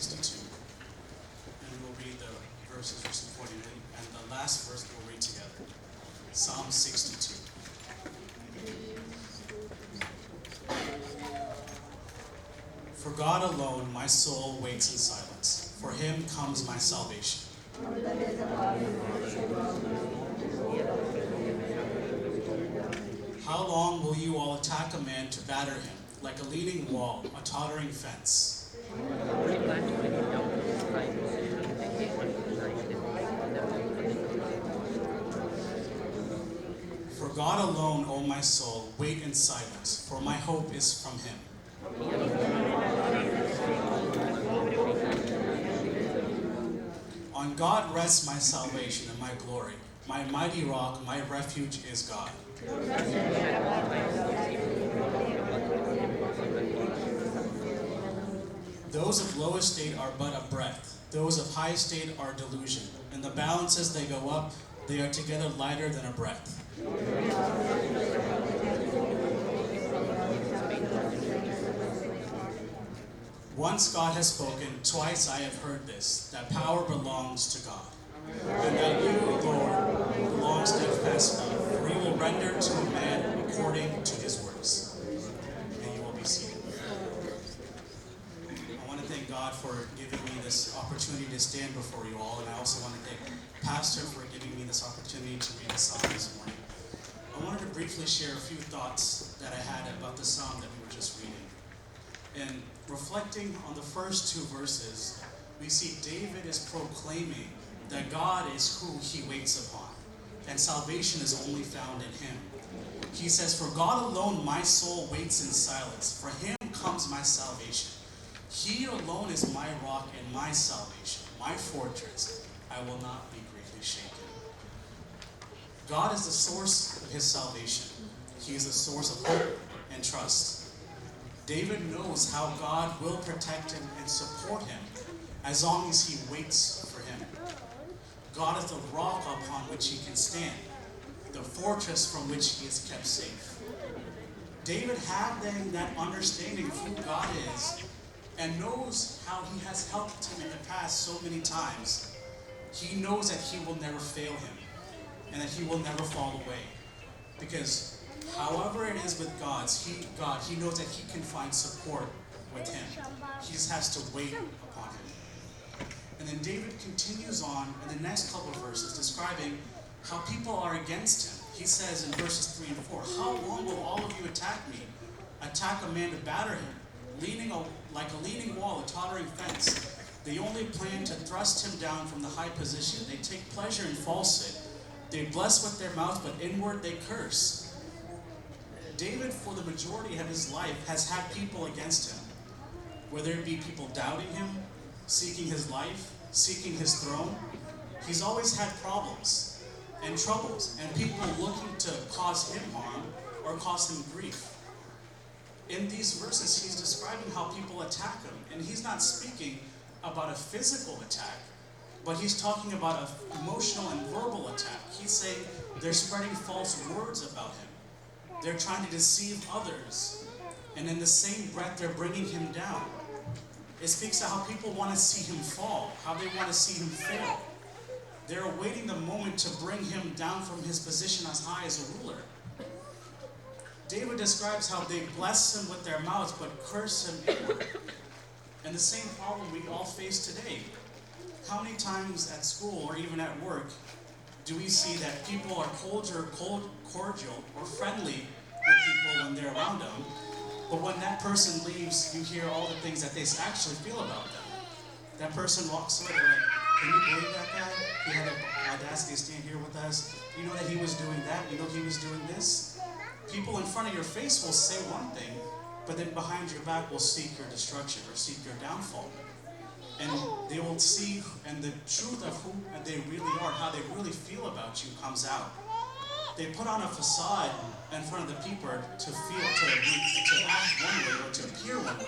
62. And we will read the verses accordingly, and the last verse we'll read together. Psalm 62. For God alone my soul waits in silence. For him comes my salvation. How long will you all attack a man to batter him, like a leaning wall, a tottering fence? For God alone, O my soul, wait in silence, for my hope is from him. On God rests my salvation and my glory. My mighty rock, my refuge is God. Those of low estate are but a breath. Those of high estate are delusion. In the balances they go up, they are together lighter than a breath. Once God has spoken, twice I have heard this, that power belongs to God. And that you, Lord, belong steadfastly, for you will render to a man according to his works. And you will be seated. I want to thank God for giving me this opportunity to stand before you all, and I also want to thank Pastor for giving me this opportunity to read the psalm this morning. I wanted to briefly share a few thoughts that I had about the psalm that we were just reading. And reflecting on the first two verses, we see David is proclaiming that God is who he waits upon, and salvation is only found in him. He says, for God alone my soul waits in silence, for him comes my salvation. He alone is my rock and my salvation, my fortress. I will not be greatly shaken. God is the source of his salvation. He is the source of hope and trust. David knows how God will protect him and support him as long as he waits for him. God is the rock upon which he can stand, the fortress from which he is kept safe. David having that understanding of who God is and knows how he has helped him in the past so many times, he knows that he will never fail him and that he will never fall away. Because however it is with God, he knows that he can find support with him. He just has to wait upon him. And then David continues on in the next couple of verses describing how people are against him. He says in verses 3 and 4, how long will all of you attack me? Attack a man to batter him, like a leaning wall, a tottering fence. They only plan to thrust him down from the high position. They take pleasure in falsehood. They bless with their mouth, but inward they curse. David, for the majority of his life, has had people against him. Whether it be people doubting him, seeking his life, seeking his throne, he's always had problems and troubles, and people looking to cause him harm or cause him grief. In these verses, he's describing how people attack him, and he's not speaking about a physical attack, but he's talking about an emotional and verbal attack. He's saying they're spreading false words about him. They're trying to deceive others, and in the same breath, they're bringing him down. It speaks to how people want to see him fall, how they want to see him fail. They're awaiting the moment to bring him down from his position as high as a ruler. David describes how they bless him with their mouths, but curse him inward. And the same problem we all face today. How many times at school or even at work do we see that people are cordial or friendly with people when they're around them, but when that person leaves, you hear all the things that they actually feel about them. That person walks away, they're like, can you believe that guy? He had the audacity to stand here with us. You know that he was doing that? You know he was doing this? People in front of your face will say one thing, but then behind your back will seek your destruction or seek your downfall. And they will see, and the truth of who they really are, how they really feel about you comes out. They put on a facade in front of the people to act one way or to appear one way,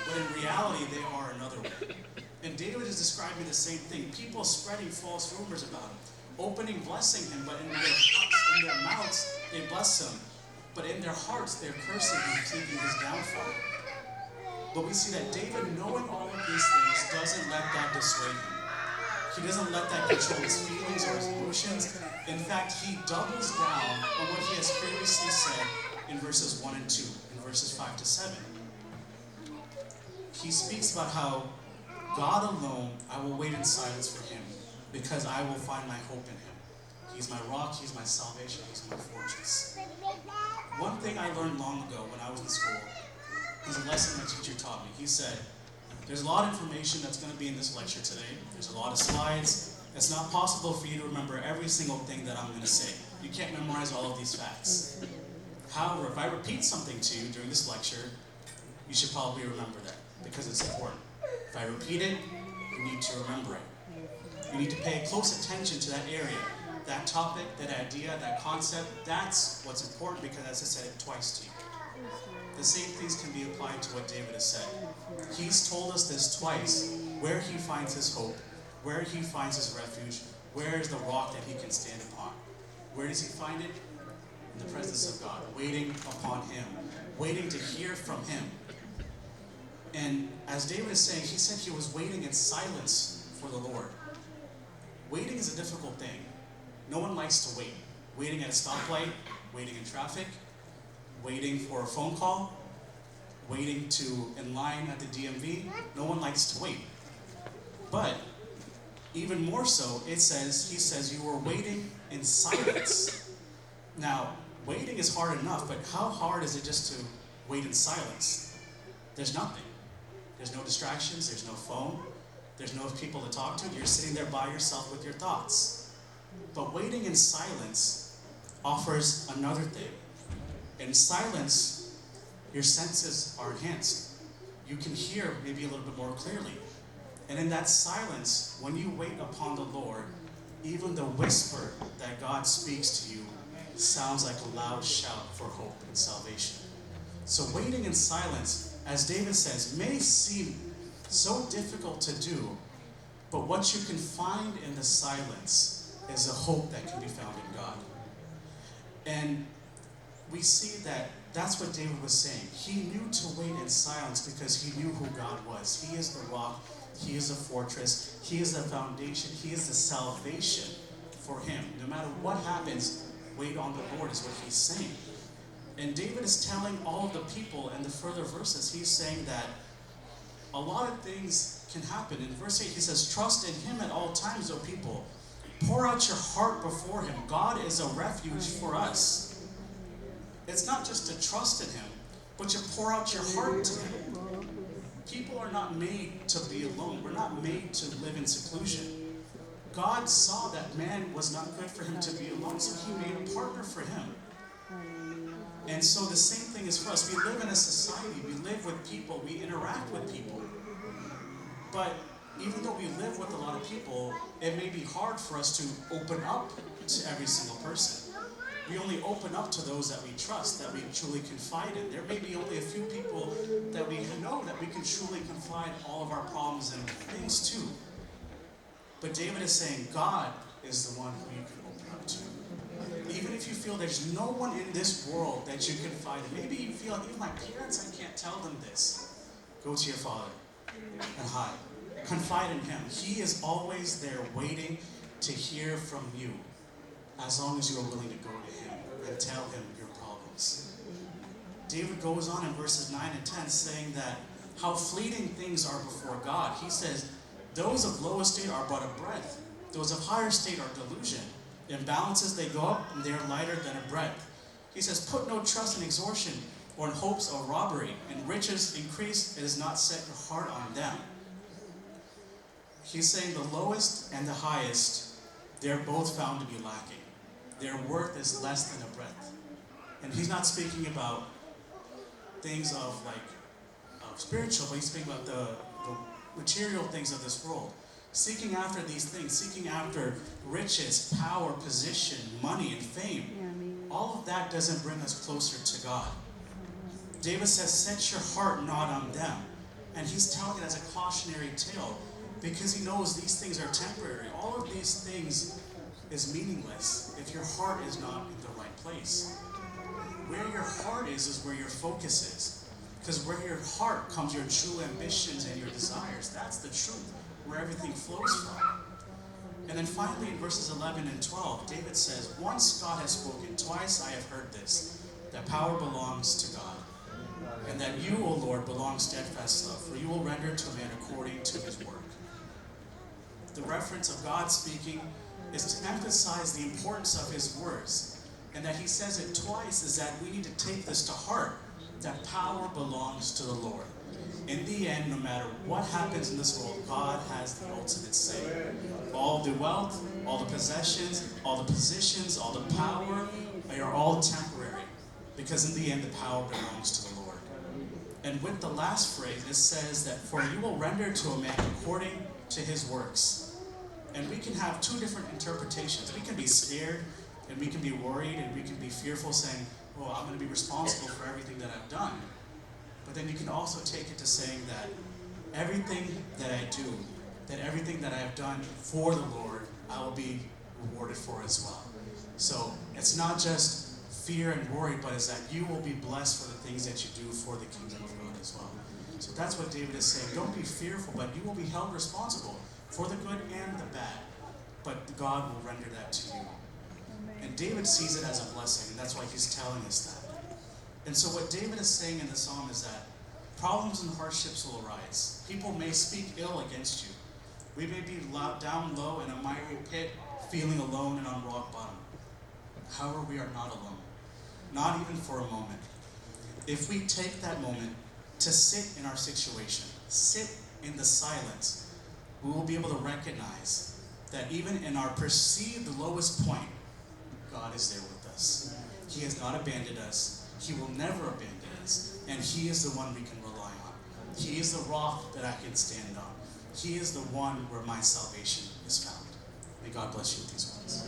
but in reality they are another way. And David is describing the same thing. People spreading false rumors about him, opening blessing him, but in their mouths they bless him, but in their hearts they're cursing him, seeking his downfall. But we see that David, knowing all of these things, doesn't let that dissuade him. He doesn't let that control his feelings or his emotions. In fact, he doubles down on what he has previously said in verses 1 and 2, in verses 5 to 7. He speaks about how God alone, I will wait in silence for him, because I will find my hope in him. He's my rock, he's my salvation, he's my fortress. One thing I learned long ago when I was in school was a lesson my teacher taught me. He said, there's a lot of information that's going to be in this lecture today. There's a lot of slides. It's not possible for you to remember every single thing that I'm going to say. You can't memorize all of these facts. However, if I repeat something to you during this lecture, you should probably remember that, because it's important. If I repeat it, you need to remember it. You need to pay close attention to that area, that topic, that idea, that concept. That's what's important, because as I said it twice to you. The same things can be applied to what David has said. He's told us this twice, where he finds his hope, where he finds his refuge, where is the rock that he can stand upon. Where does he find it? In the presence of God, waiting upon him, waiting to hear from him. And as David is saying, he said he was waiting in silence for the Lord. Waiting is a difficult thing. No one likes to wait. Waiting at a stoplight, waiting in traffic, waiting for a phone call, waiting in line at the DMV. No one likes to wait. But even more so, he says you were waiting in silence. Now, waiting is hard enough, but how hard is it just to wait in silence? There's nothing. There's no distractions, there's no phone, there's no people to talk to. You're sitting there by yourself with your thoughts. But waiting in silence offers another thing. In silence, your senses are enhanced. You can hear maybe a little bit more clearly. And in that silence, when you wait upon the Lord, even the whisper that God speaks to you sounds like a loud shout for hope and salvation. So waiting in silence, as David says, may seem so difficult to do, but what you can find in the silence is a hope that can be found in God. And we see that that's what David was saying. He knew to wait in silence because he knew who God was. He is the rock. He is a fortress. He is the foundation. He is the salvation for him. No matter what happens, wait on the Lord is what he's saying. And David is telling all of the people in the further verses, he's saying that a lot of things can happen. In verse 8, he says, trust in him at all times, O people. Pour out your heart before him. God is a refuge for us. It's not just to trust in him, but you pour out your heart to him. People are not made to be alone. We're not made to live in seclusion. God saw that man was not good for him to be alone, so he made a partner for him. And so the same thing is for us. We live in a society. We live with people. We interact with people. But even though we live with a lot of people, it may be hard for us to open up to every single person. We only open up to those that we trust, that we truly confide in. There may be only a few people that we know that we can truly confide all of our problems and things to. But David is saying God is the one who you can open up to. Even if you feel there's no one in this world that you confide in. Maybe you feel, even my parents, I can't tell them this. Go to your father and hide. Confide in him. He is always there waiting to hear from you, as long as you are willing to go to him and tell him your problems. David goes on in verses 9 and 10 saying that how fleeting things are before God. He says, those of low estate are but a breath. Those of higher estate are delusion. In balances they go up, and they are lighter than a breath. He says, put no trust in extortion or in hopes of robbery. In riches increase, it is not set your heart on them. He's saying the lowest and the highest, they're both found to be lacking. Their worth is less than a breath. And he's not speaking about things of spiritual, but he's speaking about the material things of this world. Seeking after these things, seeking after riches, power, position, money, and fame. All of that doesn't bring us closer to God. David says, set your heart not on them. And he's telling it as a cautionary tale because he knows these things are temporary. All of these things is meaningless if your heart is not in the right place. Where your heart is where your focus is. Because where your heart comes, your true ambitions and your desires, that's the truth, where everything flows from. And then finally in verses 11 and 12, David says, once God has spoken, twice I have heard this, that power belongs to God, and that you, O Lord, belong steadfast love, for you will render to a man according to his work. The reference of God speaking is to emphasize the importance of his words, and that he says it twice is that we need to take this to heart, that power belongs to the Lord. In the end, no matter what happens in this world, God has the ultimate say. All the wealth, all the possessions, all the positions, all the power, they are all temporary, because in the end, the power belongs to the Lord. And with the last phrase, it says that, for you will render to a man according to his works. And we can have two different interpretations. We can be scared, and we can be worried, and we can be fearful, saying, well, I'm going to be responsible for everything that I've done. But then you can also take it to saying that everything that I do, that everything that I have done for the Lord, I will be rewarded for as well. So it's not just fear and worry, but it's that you will be blessed for the things that you do for the kingdom of God as well. So that's what David is saying. Don't be fearful, but you will be held responsible for the good and the bad. But God will render that to you. And David sees it as a blessing, and that's why he's telling us that. And so what David is saying in the psalm is that problems and hardships will arise. People may speak ill against you. We may be down low in a miry pit, feeling alone and on rock bottom. However, we are not alone. Not even for a moment. If we take that moment to sit in our situation, sit in the silence, we will be able to recognize that even in our perceived lowest point, God is there with us. He has not abandoned us. He will never abandon us. And he is the one we can rely on. He is the rock that I can stand on. He is the one where my salvation is found. May God bless you with these words.